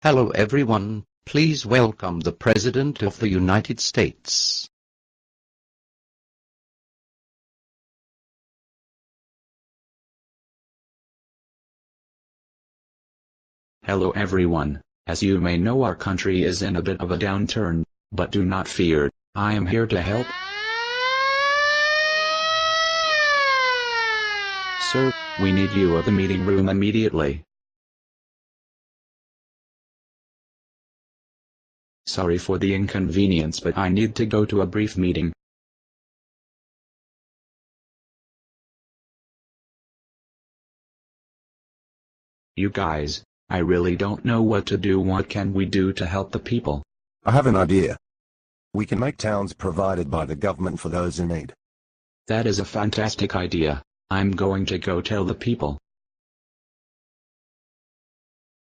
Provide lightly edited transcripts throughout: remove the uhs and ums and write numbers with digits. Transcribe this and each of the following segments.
Hello everyone, please welcome the President of the United States. Hello everyone, as you may know our country is in a bit of a downturn, but do not fear, I am here to help. Sir, we need you at the meeting room immediately. Sorry for the inconvenience, but I need to go to a brief meeting. You guys, I really don't know what to do. What can we do to help the people? I have an idea. We can make towns provided by the government for those in need. That is a fantastic idea. I'm going to go tell the people.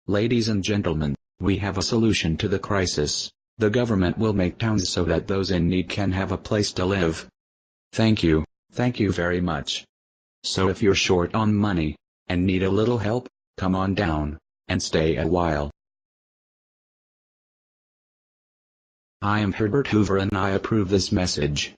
Ladies and gentlemen, we have a solution to the crisis. The government will make towns so that those in need can have a place to live. Thank you very much. So if you're short on money, and need a little help, come on down, and stay a while. I am Herbert Hoover and I approve this message.